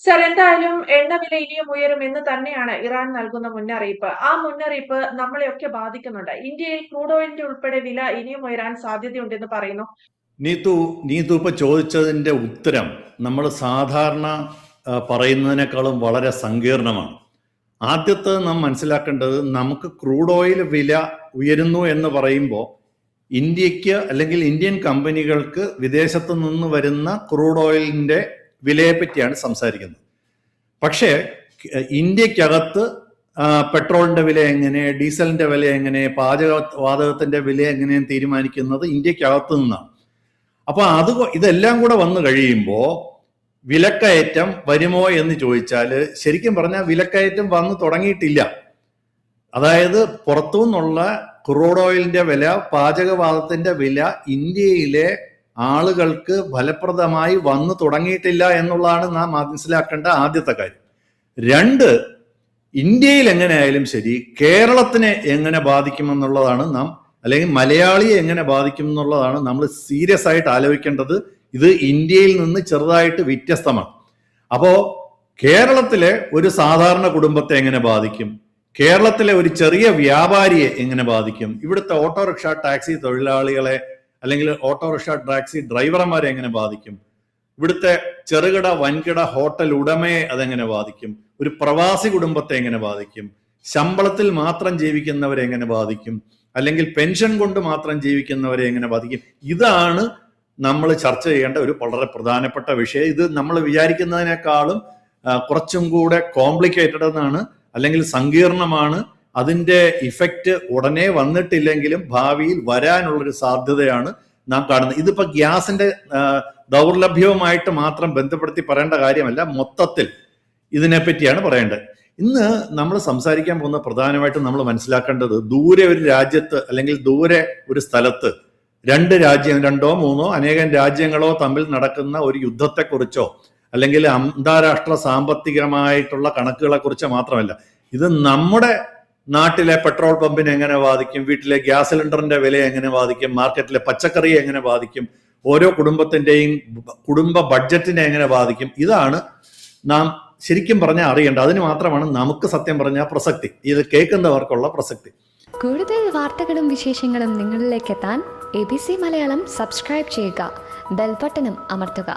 Sir, എന്തായാലും എണ്ണവില ഇനിയും ഉയരുമെന്ന് തന്നെയാണ് ഇറാൻ നൽകുന്ന മുന്നറിയിപ്പ്. ആ മുന്നറിയിപ്പ് നമ്മളെയൊക്കെ ബാധിക്കുന്നുണ്ട്. ഇന്ത്യയിൽ ക്രൂഡ് ഓയിലിന്റെ ഉൾപ്പെടെ വില ഇനിയും ഉയരാൻ സാധ്യതയുണ്ടെന്ന് പറയുന്നു. നീതു ഇപ്പൊ ചോദിച്ചതിന്റെ ഉത്തരം നമ്മൾ സാധാരണ പറയുന്നതിനേക്കാളും വളരെ സങ്കീർണമാണ്. ആദ്യത്തെ നാം മനസ്സിലാക്കേണ്ടത്, നമുക്ക് ക്രൂഡ് ഓയിൽ വില ഉയരുന്നു എന്ന് പറയുമ്പോൾ ഇന്ത്യക്ക് അല്ലെങ്കിൽ ഇന്ത്യൻ കമ്പനികൾക്ക് വിദേശത്ത് നിന്ന് വരുന്ന ക്രൂഡ് ഓയിലിന്റെ വിലയെ പറ്റിയാണ് സംസാരിക്കുന്നത്. പക്ഷേ ഇന്ത്യക്കകത്ത് പെട്രോളിന്റെ വില എങ്ങനെ, ഡീസലിന്റെ വില എങ്ങനെ, പാചകവാതകത്തിന്റെ വില എങ്ങനെയും തീരുമാനിക്കുന്നത് ഇന്ത്യക്കകത്ത് നിന്നാണ്. അപ്പൊ ഇതെല്ലാം കൂടെ വന്നു കഴിയുമ്പോൾ വിലക്കയറ്റം വരുമോ എന്ന് ചോദിച്ചാൽ, ശരിക്കും പറഞ്ഞാൽ വിലക്കയറ്റം വന്നു തുടങ്ങിയിട്ടില്ല. അതായത് പുറത്തുനിന്നുള്ള ക്രൂഡ് ഓയിലിന്റെ വില, പാചകവാതകത്തിന്റെ വില ഇന്ത്യയിലെ ആളുകൾക്ക് ഫലപ്രദമായി വന്നു തുടങ്ങിയിട്ടില്ല എന്നുള്ളതാണ് നാം മനസ്സിലാക്കേണ്ട ആദ്യത്തെ കാര്യം. രണ്ട്, ഇന്ത്യയിൽ എങ്ങനെയായാലും ശരി കേരളത്തിനെ എങ്ങനെ ബാധിക്കുമെന്നുള്ളതാണ് നാം, അല്ലെങ്കിൽ മലയാളിയെ എങ്ങനെ ബാധിക്കും എന്നുള്ളതാണ് നമ്മൾ സീരിയസ് ആയിട്ട് ആലോചിക്കേണ്ടത്. ഇത് ഇന്ത്യയിൽ നിന്ന് ചെറുതായിട്ട് വ്യത്യസ്തമാണ്. അപ്പോ കേരളത്തിലെ ഒരു സാധാരണ കുടുംബത്തെ എങ്ങനെ ബാധിക്കും, കേരളത്തിലെ ഒരു ചെറിയ വ്യാപാരിയെ എങ്ങനെ ബാധിക്കും, ഇവിടുത്തെ ഓട്ടോറിക്ഷ ടാക്സി തൊഴിലാളികളെ അല്ലെങ്കിൽ ഓട്ടോറിക്ഷ ടാക്സി ഡ്രൈവർമാരെ എങ്ങനെ ബാധിക്കും, ഇവിടുത്തെ ചെറുകിട വൻകിട ഹോട്ടൽ ഉടമയെ അതെങ്ങനെ ബാധിക്കും, ഒരു പ്രവാസി കുടുംബത്തെ എങ്ങനെ ബാധിക്കും, ശമ്പളത്തിൽ മാത്രം ജീവിക്കുന്നവരെ എങ്ങനെ ബാധിക്കും, അല്ലെങ്കിൽ പെൻഷൻ കൊണ്ട് മാത്രം ജീവിക്കുന്നവരെ എങ്ങനെ ബാധിക്കും. ഇതാണ് നമ്മൾ ചർച്ച ചെയ്യേണ്ട ഒരു വളരെ പ്രധാനപ്പെട്ട വിഷയം. ഇത് നമ്മൾ വിചാരിക്കുന്നതിനേക്കാളും കുറച്ചും കൂടെ കോംപ്ലിക്കേറ്റഡ് എന്നാണ്, അല്ലെങ്കിൽ സങ്കീർണമാണ്. അതിന്റെ ഇഫക്റ്റ് ഉടനെ വന്നിട്ടില്ലെങ്കിലും ഭാവിയിൽ വരാനുള്ളൊരു സാധ്യതയാണ് നാം കാണുന്നത്. ഇതിപ്പോ ഗ്യാസിന്റെ ദൗർലഭ്യവുമായിട്ട് മാത്രം ബന്ധപ്പെടുത്തി പറയേണ്ട കാര്യമല്ല, മൊത്തത്തിൽ ഇതിനെപ്പറ്റിയാണ് പറയേണ്ടത്. ഇന്ന് നമ്മൾ സംസാരിക്കാൻ പോകുന്ന പ്രധാനമായിട്ടും നമ്മൾ മനസ്സിലാക്കേണ്ടത്, ദൂരെ ഒരു രാജ്യത്ത് അല്ലെങ്കിൽ ദൂരെ ഒരു സ്ഥലത്ത് രണ്ടോ മൂന്നോ അനേകം രാജ്യങ്ങളോ തമ്മിൽ നടക്കുന്ന ഒരു യുദ്ധത്തെക്കുറിച്ചോ അല്ലെങ്കിൽ അന്താരാഷ്ട്ര സാമ്പത്തികമായിട്ടുള്ള കണക്കുകളെ കുറിച്ചോ മാത്രമല്ല. ഇത് നമ്മുടെ നാട്ടിലെ പെട്രോൾ പമ്പിനെ എങ്ങനെ ബാധിക്കും, വീട്ടിലെ ഗ്യാസ് സിലിണ്ടറിന്റെ വില എങ്ങനെ ബാധിക്കും, മാർക്കറ്റിലെ പച്ചക്കറിയെ എങ്ങനെ ബാധിക്കും, ഓരോ കുടുംബത്തിന്റെയും കുടുംബ ബഡ്ജറ്റിനെ എങ്ങനെ ബാധിക്കും. ഇതാണ് നാം ശരിക്കും പറഞ്ഞാൽ അറിയേണ്ടത്. അതിന് മാത്രമാണ് നമുക്ക് സത്യം പറഞ്ഞാൽ പ്രസക്തി, ഇത് കേൾക്കുന്നവർക്കുള്ള പ്രസക്തി. കൂടുതൽ വാർത്തകളും വിശേഷങ്ങളും നിങ്ങളിലേക്ക് എത്താൻ ABC മലയാളം സബ്സ്ക്രൈബ് ചെയ്യുക, ബെൽ ബട്ടണും അമർത്തുക.